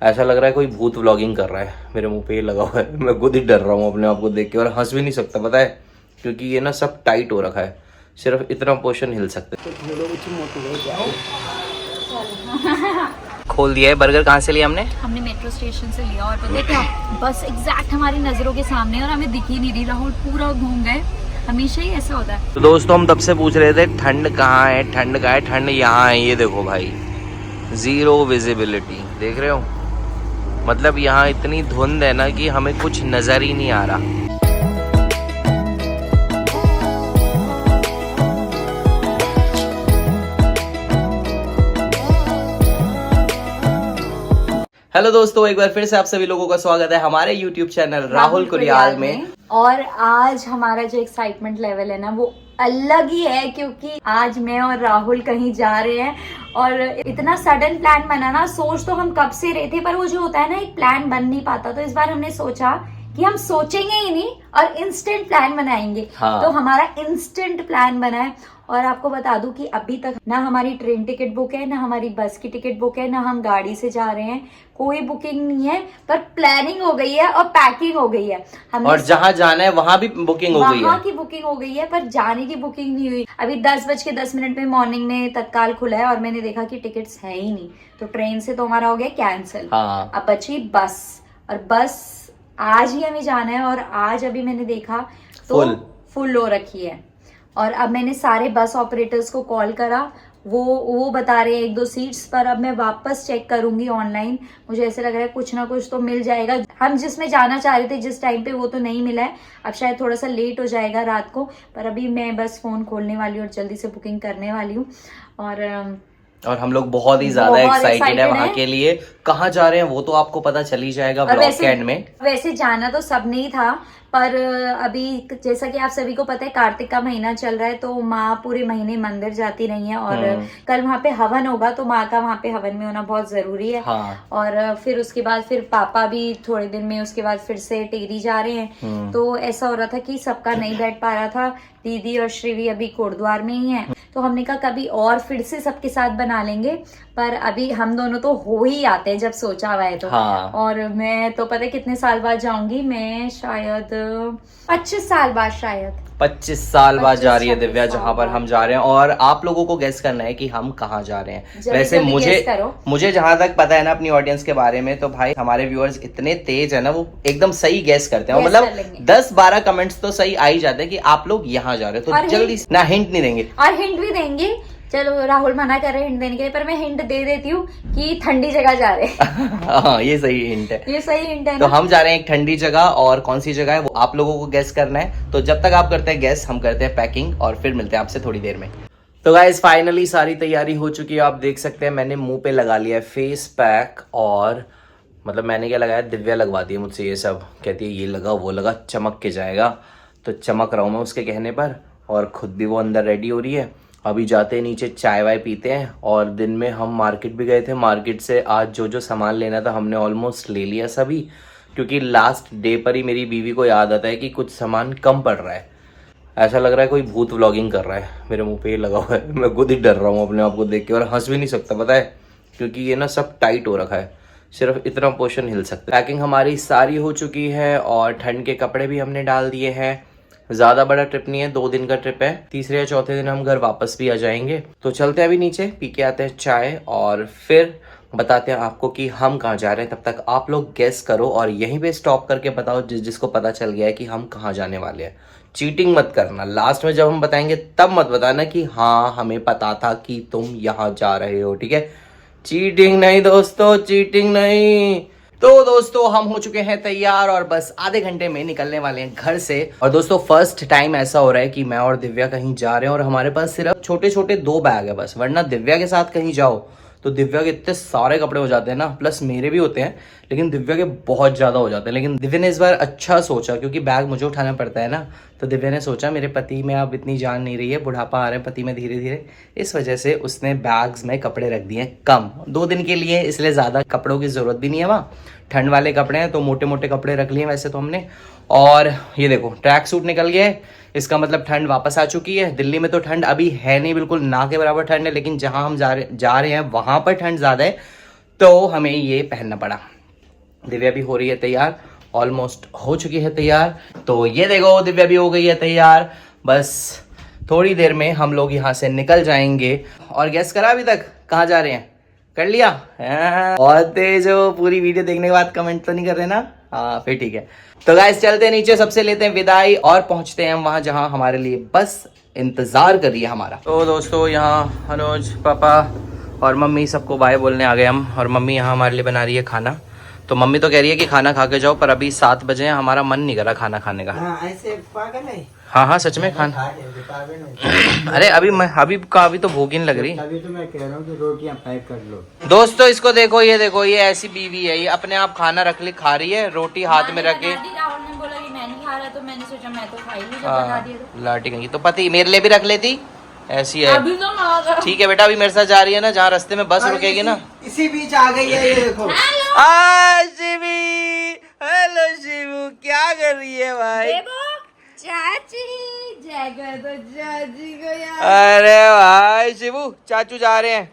ऐसा लग रहा है कोई भूत व्लॉगिंग कर रहा है। मेरे मुंह पे ये लगा हुआ है, मैं खुद ही डर रहा हूँ अपने आप को देख के, और हंस भी नहीं सकता पता है, क्योंकि ये ना सब टाइट हो रखा है, सिर्फ इतना पोर्शन हिल सकते। खोल दिया है। बर्गर कहाँ से लिया हमने मेट्रो स्टेशन से लिया, और पता है क्या, बस एग्जैक्ट हमारी नजरों के सामने, और हमें दिख ही नहीं रही। राहुल पूरा घूम गए, हमेशा ही ऐसा होता है। तो दोस्तों हम तब से पूछ रहे थे ठंड कहाँ है, ठंड कहाँ है, ठंड यहाँ है। ये देखो भाई, जीरो विजिबिलिटी देख रहे हो, मतलब यहाँ इतनी धुंध है ना कि हमें कुछ नजर ही नहीं आ रहा। हेलो दोस्तों, एक बार फिर से आप सभी लोगों का स्वागत है हमारे YouTube चैनल राहुल कुरियाल में। और आज हमारा जो एक्साइटमेंट लेवल है ना वो अलग ही है, क्योंकि आज मैं और राहुल कहीं जा रहे हैं। और इतना सडन प्लान बना ना, सोच तो हम कब से रहे थे, पर वो जो होता है ना, एक प्लान बन नहीं पाता। तो इस बार हमने सोचा कि हम सोचेंगे ही नहीं और इंस्टेंट प्लान बनाएंगे। हाँ। तो हमारा इंस्टेंट प्लान बना है। और आपको बता दूं कि अभी तक ना हमारी ट्रेन टिकट बुक है, ना हमारी बस की टिकट बुक है, ना हम गाड़ी से जा रहे हैं, कोई बुकिंग नहीं है। पर प्लानिंग हो गई है और पैकिंग हो गई है। और जहाँ जाना है वहाँ भी बुकिंग हो गई है, वहाँ की बुकिंग हो गई है, पर जाने की बुकिंग नहीं हुई। अभी 10:10 में मॉर्निंग में तत्काल खुला है, और मैंने देखा कि टिकट्स है ही नहीं। तो ट्रेन से तो हमारा हो गया कैंसिल। हाँ। अब बची बस, और बस आज ही हमें जाना है। और आज अभी मैंने देखा तो फुल हो रखी है। और अब मैंने सारे बस ऑपरेटर्स को कॉल करा, वो बता रहे हैं 1-2 सीट्स पर। अब मैं वापस चेक करूंगी ऑनलाइन, मुझे ऐसे लग रहा है कुछ ना कुछ तो मिल जाएगा। हम जिसमें जाना चाह रहे थे जिस टाइम पे, वो तो नहीं मिला है। अब शायद थोड़ा सा लेट हो जाएगा रात को, पर अभी मैं बस फोन खोलने वाली हूँ और जल्दी से बुकिंग करने वाली हूँ। और हम लोग बहुत ही ज्यादा एक्साइटेड है वहाँ के लिए। कहाँ जा रहे हैं वो तो आपको पता चल ही जाएगा ब्लॉग के एंड में। वैसे जाना तो सब नहीं था, पर अभी जैसा कि आप सभी को पता है, कार्तिक का महीना चल रहा है, तो माँ पूरे महीने मंदिर जाती नहीं है। और कल वहाँ पे हवन होगा, तो माँ का वहाँ पे हवन में होना बहुत जरूरी है। हाँ। और फिर उसके बाद फिर पापा भी थोड़े दिन में उसके बाद फिर से टेरी जा रहे हैं। तो ऐसा हो रहा था कि सबका नहीं बैठ पा रहा था। दीदी और श्रीवी अभी कोटद्वार में ही है, तो हमने कहा कभी और फिर से सबके साथ बना लेंगे। पर अभी हम दोनों तो हो ही आते हैं जब सोचा हुआ है तो। हाँ। और मैं तो पता है कितने साल बाद जाऊंगी, मैं शायद 25 साल बाद, शायद 25 साल बाद जा रही है दिव्या जहाँ पर हम जा रहे हैं। और आप लोगों को गैस करना है कि हम कहाँ जा रहे हैं। वैसे मुझे जहाँ तक पता है ना अपनी ऑडियंस के बारे में, तो भाई हमारे व्यूअर्स इतने तेज है ना, वो एकदम सही गैस करते हैं। मतलब 10-12 कमेंट्स तो सही आ ही जाते हैं कि आप लोग यहाँ जा रहे हो। तो जल्दी ना हिंट नहीं देंगे, और हिंट भी देंगे। चलो राहुल मना कर रहे हिंट देने के लिए, पर मैं हिंट दे देती हूँ कि ठंडी जगह जा रहे हैं। हाँ, ये सही हिंट है, ये सही हिंट है तो ना? हम जा रहे हैं एक ठंडी जगह, और कौन सी जगह है वो आप लोगों को गैस करना है। तो जब तक आप करते हैं गैस, हम करते हैं पैकिंग, और फिर मिलते हैं आपसे थोड़ी देर में। तो गाइस फाइनली सारी तैयारी हो चुकी है। आप देख सकते हैं मैंने मुंह पे लगा लिया है फेस पैक, और मतलब मैंने क्या लगाया, दिव्या लगवाती है मुझसे ये सब, कहती है ये लगा वो लगा, चमक के जाएगा। तो चमक रहा हूँ मैं उसके कहने पर, और खुद भी वो अंदर रेडी हो रही है। अभी जाते हैं नीचे, चाय वाय पीते हैं। और दिन में हम मार्केट भी गए थे, मार्केट से आज जो जो सामान लेना था हमने ऑलमोस्ट ले लिया सभी, क्योंकि लास्ट डे पर ही मेरी बीवी को याद आता है कि कुछ सामान कम पड़ रहा है। ऐसा लग रहा है कोई भूत व्लॉगिंग कर रहा है। मेरे मुंह पे ये लगा हुआ है, मैं खुद ही डर रहा हूँ अपने आप को देख के, और हंस भी नहीं सकता पता है, क्योंकि ये ना सब टाइट हो रखा है, सिर्फ इतना पोर्शन हिल सकता है। पैकिंग हमारी सारी हो चुकी है, और ठंड के कपड़े भी हमने डाल दिए हैं। ज़्यादा बड़ा ट्रिप नहीं है, 2 दिन का ट्रिप है। तीसरे या चौथे दिन हम घर वापस भी आ जाएंगे। तो चलते हैं अभी नीचे, पी के आते हैं चाय, और फिर बताते हैं आपको कि हम कहाँ जा रहे हैं। तब तक आप लोग गेस करो, और यहीं पे स्टॉप करके बताओ जिसको पता चल गया है कि हम कहाँ जाने वाले हैं। चीटिंग मत करना, लास्ट में जब हम बताएंगे तब मत बताना कि हाँ हमें पता था कि तुम यहाँ जा रहे हो, ठीक है? चीटिंग नहीं दोस्तों, चीटिंग नहीं। तो दोस्तों हम हो चुके हैं तैयार, और बस आधे घंटे में निकलने वाले हैं घर से। और दोस्तों फर्स्ट टाइम ऐसा हो रहा है कि मैं और दिव्या कहीं जा रहे हैं, और हमारे पास सिर्फ छोटे छोटे 2 बैग है बस। वरना दिव्या के साथ कहीं जाओ तो दिव्या के इतने सारे कपड़े हो जाते हैं ना, प्लस मेरे भी होते हैं, लेकिन दिव्या के बहुत ज़्यादा हो जाते हैं। लेकिन दिव्या ने इस बार अच्छा सोचा, क्योंकि बैग मुझे उठाना पड़ता है ना, तो दिव्या ने सोचा मेरे पति में अब इतनी जान नहीं रही है, बुढ़ापा आ रहा है पति में धीरे धीरे, इस वजह से उसने बैग्स में कपड़े रख दिए कम, 2 दिन के लिए, इसलिए ज़्यादा कपड़ों की ज़रूरत भी नहीं है। वहाँ ठंड वाले कपड़े हैं तो मोटे मोटे कपड़े रख लिए वैसे तो हमने। और ये देखो ट्रैक सूट निकल गया है, इसका मतलब ठंड वापस आ चुकी है। दिल्ली में तो ठंड अभी है नहीं, बिल्कुल ना के बराबर ठंड है, लेकिन जहाँ हम जा रहे हैं वहाँ पर ठंड ज़्यादा है। तो हमें ये पहनना पड़ा। दिव्या भी हो रही है तैयार, ऑलमोस्ट हो चुकी है तैयार। तो ये देखो दिव्या भी हो गई है तैयार। बस थोड़ी देर में हम लोग यहाँ से निकल जाएंगे। और गैस करा अभी तक कहाँ जा रहे हैं? कर लिया? और तेज हो। पूरी वीडियो देखने के बाद कमेंट तो नहीं कर रहे ना? हाँ फिर ठीक है। तो गाइस चलते हैं नीचे, सबसे लेते हैं विदाई और पहुंचते हैं वहां जहां हमारे लिए बस इंतजार कर रही है हमारा। तो दोस्तों यहाँ अनुज, पापा और मम्मी सबको बाय बोलने आ गए हम। और मम्मी यहाँ हमारे लिए बना रही है खाना। तो मम्मी तो कह रही है कि खाना खा के जाओ, पर अभी 7 बजे हैं, हमारा मन नहीं कर रहा खाना खाने का। ऐसे पागल है। हाँ सच में खाना। अरे अभी तो भूख ही नहीं लग रही। अभी तो मैं कह रहा हूँ कि रोटियां पैक कर लो। दोस्तों इसको देखो, ये देखो, ये ऐसी बीवी है, ये अपने आप खाना रख ली, खा रही है रोटी हाथ में रख के। राहुल ने बोला कि मैं नहीं खा रहा, तो मैंने सोचा मैं तो खा ही नहीं, जब बना दिया तो। लाटी गई तो पति मेरे लिए भी रख लेती, ऐसी है। अभी तो ना ठीक है बेटा, अभी मेरे साथ जा रही है ना, जहाँ रास्ते में बस रुकेगी ना। इसी बीच आ गई है, ये देखो। शिवी, हेलो शिवू, क्या कर रही है भाई? चाची जगह तो चाची को यार। अरे भाई शिवू, चाचू जा रहे हैं,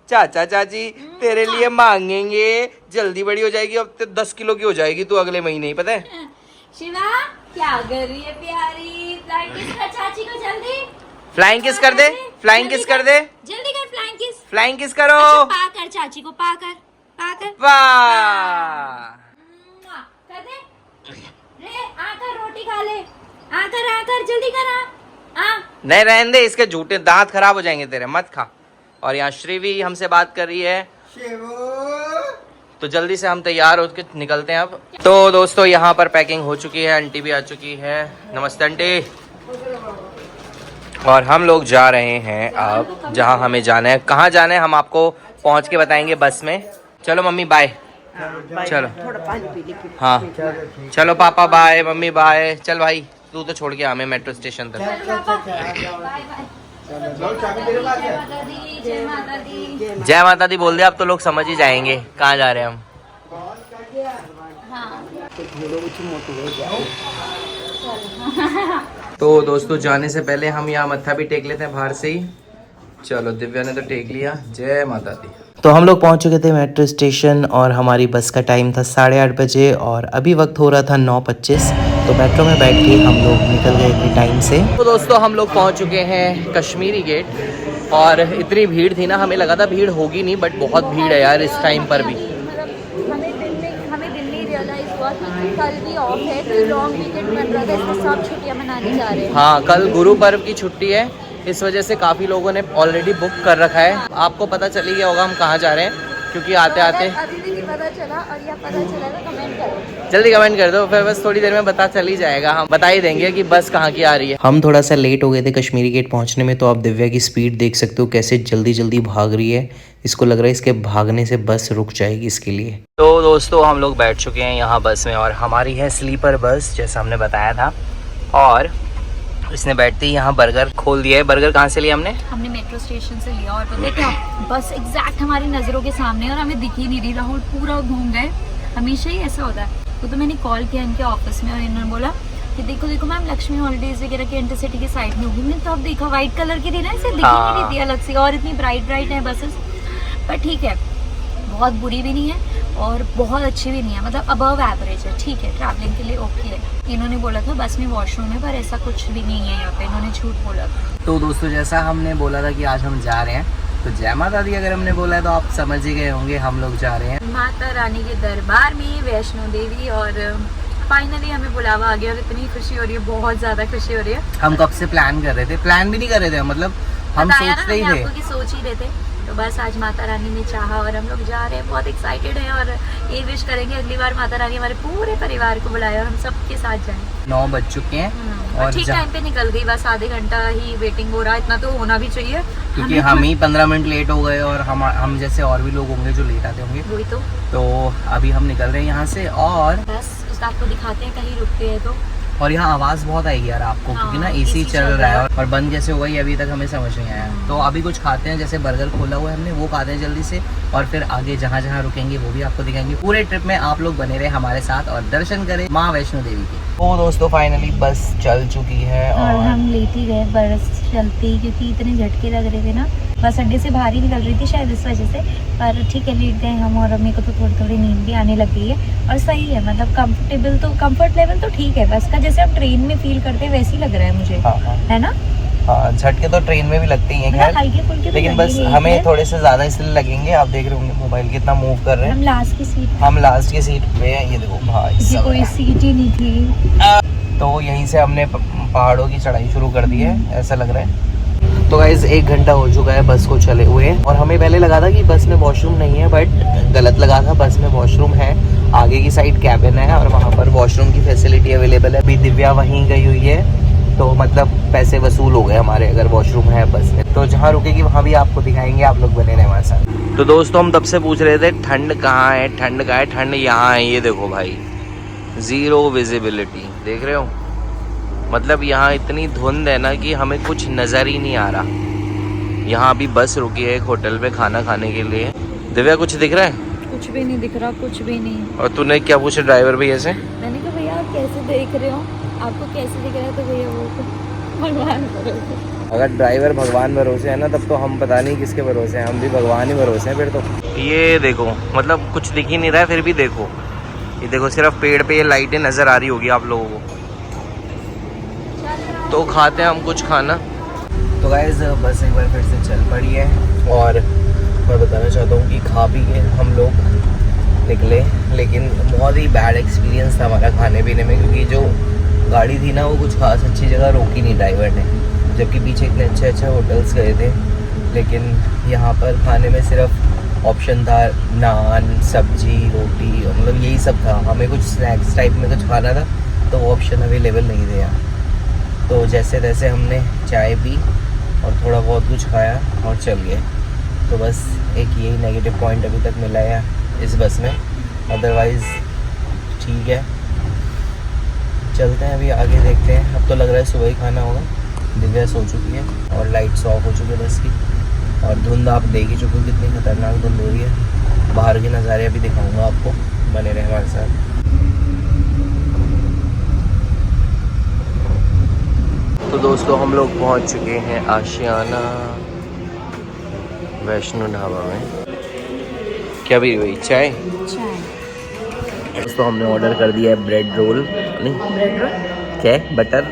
चाचा चाची तेरे लिए मांगेंगे। जल्दी बड़ी हो जाएगी, अब तो 10 किलो की हो जाएगी तू अगले महीने ही, पता है? शिवा क्या कर रही है प्यारी? फ्लाइंग किस कर चाची को, जल्दी फ्लाइंग किस कर दे, फ्लाइंग किस कर दे, जल्दी कर फ्लाइंग किस। फ्लाइंग किस करो। अच्छा, पा कर चाची को, पा कर वाह, कर दे रे। आकर रोटी खा ले, आकर जल्दी कर। आ नहीं रहने दे, इसके झूठे दांत खराब हो जाएंगे तेरे, मत खा। और यहाँ श्रीवी हमसे बात कर रही है, तो जल्दी से हम तैयार होकर निकलते हैं अब। तो दोस्तों यहाँ पर पैकिंग हो चुकी है, आंटी भी आ चुकी है। नमस्ते आंटी। और हम लोग जा रहे हैं अब जहाँ हमें जाना है। कहाँ जाना है हम आपको पहुँच के बताएंगे बस में। चलो मम्मी बाय। चलो हाँ, चलो पापा बाय, मम्मी बाय। चल भाई तू तो छोड़ के हमें मेट्रो स्टेशन तक। जय माता दी बोल दे, अब तो लोग समझ ही जाएंगे कहाँ जा रहे हैं हम। तो दोस्तों जाने से पहले हम यहाँ मत्था भी टेक लेते हैं बाहर से ही। चलो दिव्या ने तो टेक लिया, जय माता दी। तो हम लोग पहुंच चुके थे मेट्रो स्टेशन और हमारी बस का टाइम था 8:30 बजे और अभी वक्त हो रहा था 9:25। तो मेट्रो में बैठ के हम लोग निकल गए इतने टाइम से। तो दोस्तों हम लोग पहुंच चुके हैं कश्मीरी गेट और इतनी भीड़ थी ना, हमें लगा था भीड़ होगी नहीं, बट बहुत भीड़ है यार इस टाइम पर भी। हमें दिल नहीं रियलाइज हुआ कि कल भी ऑफ है, तो लॉन्ग वीकेंड बन रहा था, इसमें सब छुट्टियां मनाने जा रहे हैं। हाँ कल गुरु पर्व की छुट्टी है, इस वजह से काफ़ी लोगों ने ऑलरेडी बुक कर रखा है। आपको पता चल ही गया होगा हम कहाँ जा रहे हैं, क्योंकि आते आते अभी भी नहीं पता चला और या पता चला तो कमेंट करो, जल्दी कमेंट कर दो, फिर बस थोड़ी देर में पता चल ही जाएगा। हम बता ही देंगे कि बस कहाँ की आ रही है। हम थोड़ा सा लेट हो गए थे कश्मीरी गेट पहुँचने में, तो आप दिव्या की स्पीड देख सकते हो कैसे जल्दी जल्दी भाग रही है। इसको लग रहा है इसके भागने से बस रुक जाएगी इसके लिए। तो दोस्तों हम लोग बैठ चुके हैं यहाँ बस में और हमारी है स्लीपर बस, जैसा हमने बताया था। और इसने बैठते ही यहाँ बर्गर खोल दिया है। बर्गर कहाँ से लिया हमने मेट्रो स्टेशन से लिया। और पता है क्या, बस एग्जैक्ट हमारी नज़रों के सामने और हमें दिख ही नहीं रही। राहुल पूरा घूम गए, हमेशा ही ऐसा होता है। तो मैंने कॉल किया इनके ऑफिस में और इन्होंने बोला कि देखो देखो मैम लक्ष्मी हॉलीडेज वगैरह की इंटरसिटी की साइड में होगी। मैंने तो अब देखा व्हाइट कलर की थी ना, इसे दिख ही नहीं रही थी अलग से, और इतनी ब्राइट ब्राइट है बसेस। पर ठीक है, बहुत बुरी भी नहीं है और बहुत अच्छी भी नहीं है, मतलब अबव एवरेज है, ठीक है, ट्रैवलिंग के लिए ओके है। इन्होंने बोला था बस में वॉशरूम है, पर ऐसा कुछ भी नहीं है यहाँ पे, इन्होंने झूठ बोला था। तो दोस्तों जैसा हमने बोला था कि आज हम जा रहे हैं, तो जय माता दी अगर हमने बोला है तो आप समझ ही गए होंगे, हम लोग जा रहे हैं माता रानी के दरबार में, वैष्णो देवी। और फाइनली हमें बुलावा आ गया और इतनी खुशी हो रही है, बहुत ज्यादा खुशी हो रही है। हम कब से प्लान कर रहे थे, प्लान भी नहीं कर रहे थे, मतलब हम सोचते ही थे, आपको कि सोच ही रहे थे। तो बस आज माता रानी ने चाहा और हम लोग जा रहे हैं, बहुत एक्साइटेड हैं और ये विश करेंगे अगली बार माता रानी हमारे पूरे परिवार को बुलाए और हम सबके साथ जाएं। 9 बज चुके हैं और ठीक टाइम पे निकल गई, बस आधे घंटा ही वेटिंग हो रहा, इतना तो होना भी चाहिए, क्योंकि हम ही 15 मिनट लेट हो गए और हम जैसे और भी लोग होंगे जो लेट आते होंगे। वही तो अभी हम निकल रहे हैं यहाँ से और बस उसका आपको दिखाते हैं कहीं रुकते हैं तो। और यहाँ आवाज बहुत आएगी यार आपको, क्योंकि ना एसी चल रहा है और बंद कैसे होगा ये अभी तक हमें समझ नहीं आया। तो अभी कुछ खाते हैं, जैसे बर्गर खोला हुआ है हमने, वो खाते हैं जल्दी से और फिर आगे जहाँ जहाँ रुकेंगे वो भी आपको दिखाएंगे। पूरे ट्रिप में आप लोग बने रहे हमारे साथ और दर्शन करें माँ वैष्णो देवी के। तो दोस्तों फाइनली बस चल चुकी है और हम लेते गए बस चलती, क्योंकि इतने झटके लग रहे थे ना, बस अड्डे से बाहर ही निकल रही थी शायद इस वजह से, पर ठीक है लेट गए हम, और मेरे को तो थोड़ी थोड़ी नींद भी आने लग गई है। और सही है, मतलब कंफर्ट लेवल तो ठीक है, बस का जैसे हम ट्रेन में फील करते हैं वैसे ही लग रहा है मुझे। हाँ, हाँ। है ना? हाँ, झटके तो ट्रेन में भी लगते ही हैं खैर, हल्के फुल्के, लेकिन बस हमें थोड़े से ज्यादा इसलिए लगेंगे। आप देख रहे होंगे मोबाइल कितना मूव कर रहे हैं। हम लास्ट की सीट, हम लास्ट की सीट पे हैं, ये देखो भाई कोई सीट ही नहीं थी। तो यहीं से हमने पहाड़ों की चढ़ाई शुरू कर दी है, ऐसा लग रहा है। तो गाइस 1 घंटा हो चुका है बस को चले हुए, और हमें पहले लगा था कि बस में वॉशरूम नहीं है, बट गलत लगा था। बस में वॉशरूम है, आगे की साइड कैबिन है और वहाँ पर वॉशरूम की फैसिलिटी अवेलेबल है। अभी दिव्या वहीं गई हुई है, तो मतलब पैसे वसूल हो गए हमारे अगर वॉशरूम है बस में। तो जहाँ रुकेगी वहाँ भी आपको दिखाएंगे, आप लोग बने रहे हमारे साथ। तो दोस्तों हम तब से पूछ रहे थे ठंड कहाँ है, ठंड कहाँ है, ठंड यहाँ है। ये देखो भाई, 0 विजिबिलिटी, देख रहे हो? मतलब यहाँ इतनी धुंध है ना कि हमें कुछ नज़र ही नहीं आ रहा। यहाँ अभी बस रुकी है एक होटल पे खाना खाने के लिए। दिव्या कुछ दिख रहा है? कुछ भी नहीं दिख रहा, कुछ भी नहीं। और तूने क्या पूछा ड्राइवर भैया से? मैंने कहा भैया आप कैसे देख रहे हो, आपको कैसे दिख रहा है? तो भैया वो भगवान भरोसे। अगर ड्राइवर भगवान भरोसे है ना, तब तो हम पता नहीं किसके भरोसे हैं, हम भी भगवान ही भरोसे हैं फिर तो। ये देखो, मतलब कुछ दिख ही नहीं रहा है, फिर भी देखो, ये देखो सिर्फ पेड़ पे ये लाइटें नज़र आ रही होगी आप लोगों को। तो खाते हैं हम कुछ खाना। तो गाइस बस एक बार फिर से चल पड़ी है, और मैं बताना चाहता हूँ कि खा पी के हम लोग निकले, लेकिन बहुत ही बैड एक्सपीरियंस था हमारा खाने पीने में, क्योंकि जो गाड़ी थी ना वो कुछ खास अच्छी जगह रोकी नहीं ड्राइवर ने, जबकि पीछे इतने अच्छे अच्छे होटल्स गए थे। लेकिन यहाँ पर खाने में सिर्फ ऑप्शन था नान, सब्जी, रोटी, मतलब यही सब था। हमें कुछ स्नैक्स टाइप में कुछ खाना था तो वो ऑप्शन अवेलेबल नहीं थे यहाँ। तो जैसे तैसे हमने चाय पी और थोड़ा बहुत कुछ खाया और चल गए। तो बस एक यही नेगेटिव पॉइंट अभी तक मिला है इस बस में, अदरवाइज़ ठीक है। चलते हैं अभी आगे, देखते हैं। अब तो लग रहा है सुबह ही खाना होगा। दिव्या सो चुकी है और लाइट्स ऑफ हो चुकी है बस की, और धुंध आप देख ही चुके हो कितनी खतरनाक धुंध हो रही है। बाहर के नज़ारे अभी दिखाऊंगा आपको, बने रहे हमारे साथ। तो दोस्तों हम लोग पहुंच चुके हैं आशियाना वैष्णो ढाबा में। क्या भी हुई चाय? दोस्तों हमने ऑर्डर कर दिया है ब्रेड रोल, नहीं ब्रेड रोल क्या है, बटर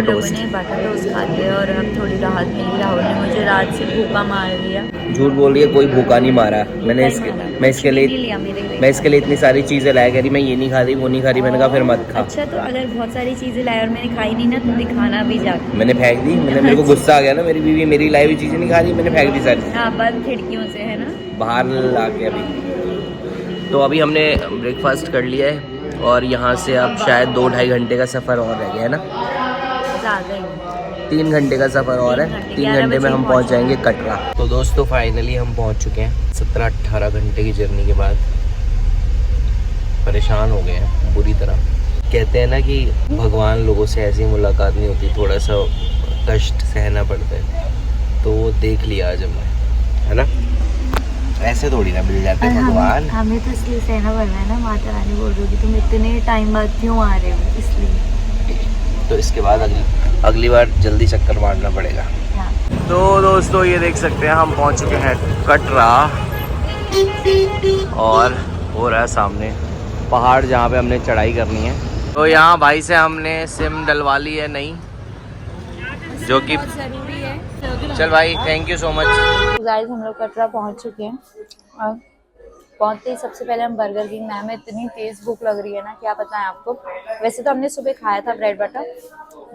टोस्ट। बटर टोस्ट खा लिया और अब थोड़ी राहत मिली। राहुल ने मुझे रात से भूखा मार दिया। झूठ बोल रही है, कोई भूखा नहीं मारा। मैं इसके लिए इतनी सारी चीज़ें लाया करी, मैं ये नहीं खा रही वो नहीं खा रही, मैंने कहा फिर मत खा। अच्छा, तो अगर बहुत सारी चीज़ें लाए और मैंने खाई नहीं ना तो दिखाना भी जाती। मैंने फेंक दी, मेरे को गुस्सा आ गया ना, मेरी बीवी मेरी लाई हुई चीज़ें नहीं खा रही, मैंने फेंक दी सारी। हाँ, बंद खिड़कियों से है ना, बाहर ला के। अभी तो अभी हमने ब्रेकफास्ट कर लिया है, और यहाँ से अब शायद 2-2.5 घंटे का सफ़र और रह गया है ना, 3 घंटे का सफ़र और है। 3 घंटे में हम पहुँच जाएंगे कटरा। तो दोस्तों फाइनली हम पहुँच चुके हैं 17-18 घंटे की जर्नी के बाद। परेशान हो गए हैं बुरी तरह। कहते हैं ना कि भगवान लोगों से ऐसी मुलाकात नहीं होती, थोड़ा सा कष्ट सहना पड़ता है। तो वो देख लिया आज हमने, है ना, ऐसे थोड़ी ना मिल जाते भगवान। हमें तो इसलिए सहना पड़ रहा है ना, माता रानी बोल रही कि तुम इतने टाइम बाद क्यों आ रहे हो, इसलिए। तो इसके बाद अगली बार जल्दी चक्कर मारना पड़ेगा। हाँ। तो दोस्तों ये देख सकते हैं हम पहुंच चुके हैं कटरा, और हो रहा है सामने पहाड़ जहाँ पे हमने चढ़ाई करनी है। तो यहाँ भाई से हमने सिम डलवा ली है नई, जो कि जरूरी है। चल भाई, thank you so much. Guys हम लोग कटरा पहुंच चुके हैं, और पहुंचते ही सबसे पहले हम बर्गर किंग में। हमें इतनी तेज भूख लग रही है ना, क्या बताएं आपको। वैसे तो हमने सुबह खाया था ब्रेड बटर,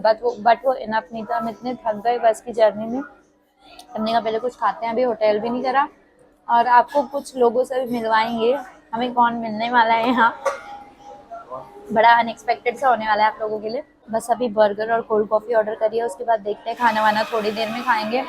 बट वो इनफ नहीं था। हम इतने थक गए बस की जर्नी में, हमने कहा पहले कुछ खाते हैं। अभी होटल भी नहीं करा, और आपको कुछ लोगों से भी मिलवाएंगे। हमें कौन मिलने वाला है यहाँ, बड़ा अनएक्सपेक्टेड सा होने वाला है आप लोगों के लिए। बस अभी बर्गर और कोल्ड कॉफ़ी ऑर्डर करिए, उसके बाद देखते हैं, खाना वाना थोड़ी देर में खाएंगे।